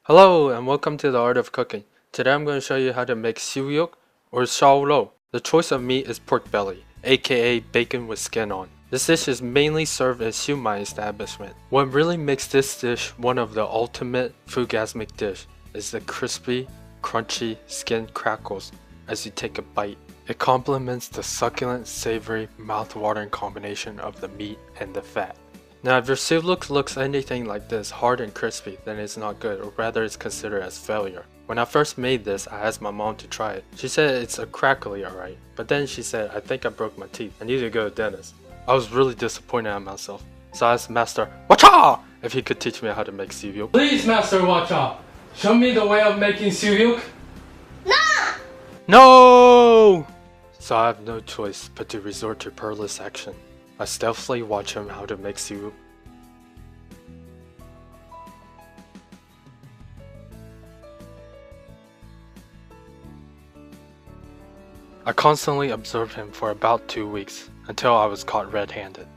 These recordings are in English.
Hello and welcome to the Art of Cooking. Today I'm going to show you how to make suryuk or xiaolou. The choice of meat is pork belly, aka bacon with skin on. This dish is mainly served at siumai establishment. What really makes this dish one of the ultimate foodgasmic dish is the crispy, crunchy skin crackles as you take a bite. It complements the succulent, savory, mouth-watering combination of the meat and the fat. Now if your suryuk looks anything like this, hard and crispy, then it's not good, or rather it's considered as failure. When I first made this, I asked my mom to try it. She said it's a crackly alright, but then she said, I think I broke my teeth. I need to go to the dentist. I was really disappointed in myself. So I asked Master Wacha if he could teach me how to make suryuk. Please Master Wacha, show me the way of making suryuk. No! So I have no choice but to resort to perilous action. I stealthily watch him how to make suryuk. I constantly observed him for about 2 weeks, until I was caught red-handed.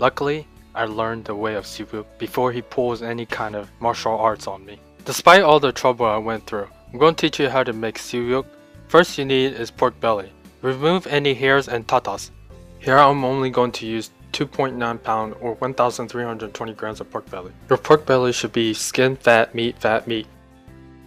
Luckily, I learned the way of suryuk before he pulls any kind of martial arts on me. Despite all the trouble I went through, I'm going to teach you how to make suryuk. First you need is pork belly. Remove any hairs and tatas. Here I'm only going to use 2.9 pound or 1,320 grams of pork belly. Your pork belly should be skin, fat meat.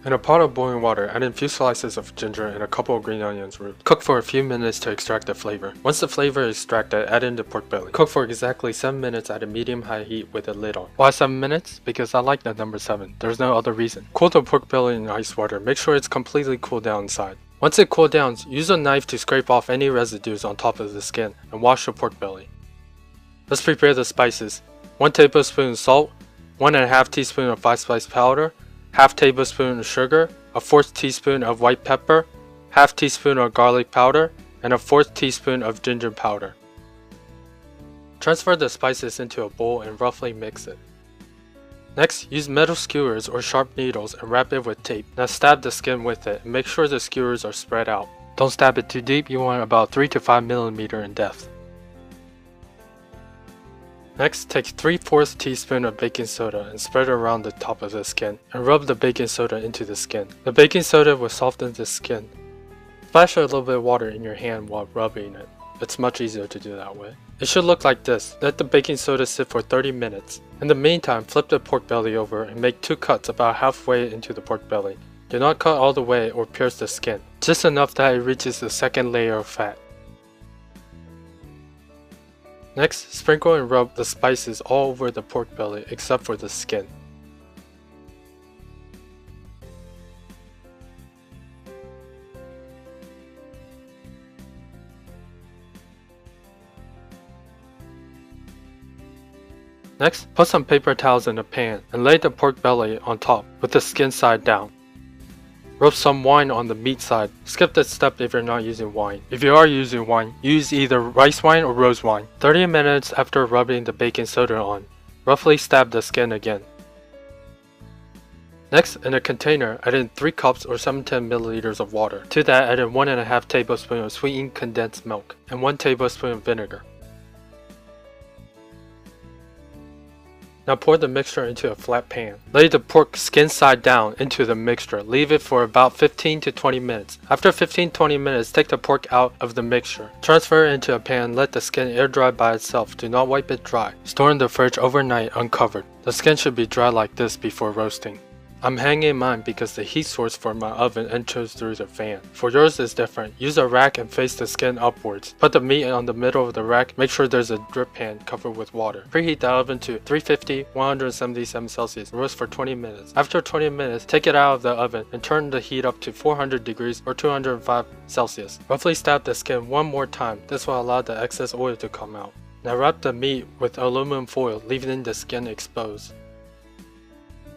In a pot of boiling water, add in a few slices of ginger and a couple of green onions root. Cook for a few minutes to extract the flavor. Once the flavor is extracted, add in the pork belly. Cook for exactly 7 minutes at a medium-high heat with a lid on. Why 7 minutes? Because I like the number 7. There's no other reason. Cool the pork belly in ice water. Make sure it's completely cooled down inside. Once it cools down, use a knife to scrape off any residues on top of the skin and wash the pork belly. Let's prepare the spices. 1 tablespoon salt, 1.5 teaspoon of 5-spice powder, half tablespoon of sugar, a 1/4 teaspoon of white pepper, half teaspoon of garlic powder, and a 1/4 teaspoon of ginger powder. Transfer the spices into a bowl and roughly mix it. Next, use metal skewers or sharp needles and wrap it with tape. Now stab the skin with it and make sure the skewers are spread out. Don't stab it too deep, you want about 3 to 5 mm in depth. Next, take 3/4 teaspoon of baking soda and spread it around the top of the skin and rub the baking soda into the skin. The baking soda will soften the skin. Splash a little bit of water in your hand while rubbing it. It's much easier to do that way. It should look like this. Let the baking soda sit for 30 minutes. In the meantime, flip the pork belly over and make 2 cuts about halfway into the pork belly. Do not cut all the way or pierce the skin, just enough that it reaches the second layer of fat. Next, sprinkle and rub the spices all over the pork belly except for the skin. Next, put some paper towels in a pan and lay the pork belly on top with the skin side down. Rub some wine on the meat side. Skip this step if you're not using wine. If you are using wine, use either rice wine or rose wine. 30 minutes after rubbing the baking soda on, roughly stab the skin again. Next, in a container, add in 3 cups or 710 milliliters of water. To that, add in 1.5 tablespoons of sweetened condensed milk and 1 tablespoon of vinegar. Now pour the mixture into a flat pan. Lay the pork skin side down into the mixture. Leave it for about 15 to 20 minutes. After 15-20 minutes, take the pork out of the mixture. Transfer it into a pan. Let the skin air dry by itself. Do not wipe it dry. Store in the fridge overnight uncovered. The skin should be dry like this before roasting. I'm hanging mine because the heat source for my oven enters through the fan. For yours is different. Use a rack and face the skin upwards. Put the meat on the middle of the rack. Make sure there's a drip pan covered with water. Preheat the oven to 350, 177 Celsius. Roast for 20 minutes. After 20 minutes, take it out of the oven and turn the heat up to 400 degrees or 205 Celsius. Roughly stab the skin one more time. This will allow the excess oil to come out. Now wrap the meat with aluminum foil, leaving the skin exposed.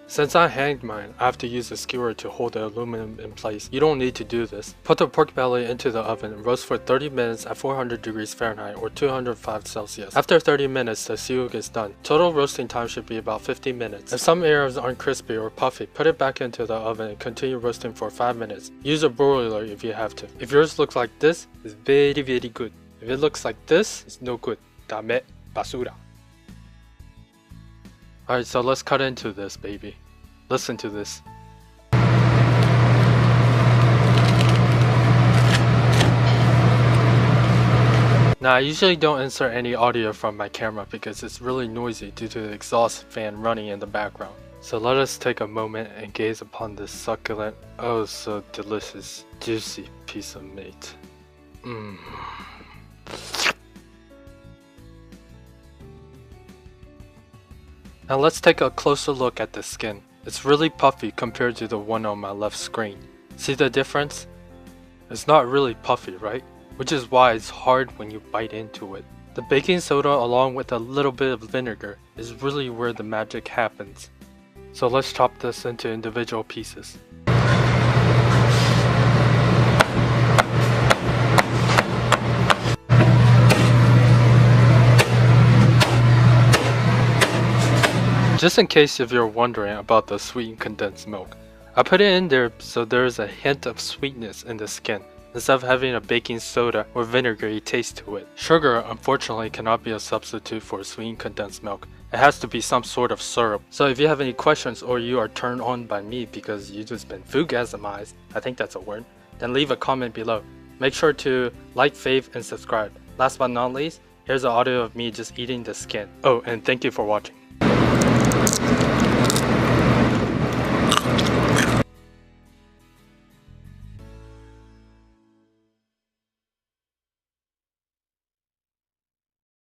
Since I hanged mine, I have to use a skewer to hold the aluminum in place. You don't need to do this. Put the pork belly into the oven and roast for 30 minutes at 400 degrees Fahrenheit or 205 Celsius. After 30 minutes, the suryuk is done. Total roasting time should be about 50 minutes. If some areas aren't crispy or puffy, put it back into the oven and continue roasting for 5 minutes. Use a broiler if you have to. If yours looks like this, it's very good. If it looks like this, it's no good. Dame basura. Alright, so let's cut into this, baby. Listen to this. Now I usually don't insert any audio from my camera because it's really noisy due to the exhaust fan running in the background. So let us take a moment and gaze upon this succulent, oh so delicious, juicy piece of meat. Now let's take a closer look at the skin. It's really puffy compared to the one on my left screen. See the difference? It's not really puffy, right? Which is why it's hard when you bite into it. The baking soda along with a little bit of vinegar is really where the magic happens. So let's chop this into individual pieces. Just in case if you're wondering about the sweetened condensed milk, I put it in there so there's a hint of sweetness in the skin, instead of having a baking soda or vinegary taste to it. Sugar unfortunately cannot be a substitute for sweetened condensed milk. It has to be some sort of syrup. So if you have any questions or you are turned on by me because you just been foodgasmized, I think that's a word, then leave a comment below. Make sure to like, fave, and subscribe. Last but not least, here's the audio of me just eating the skin. Oh, and thank you for watching.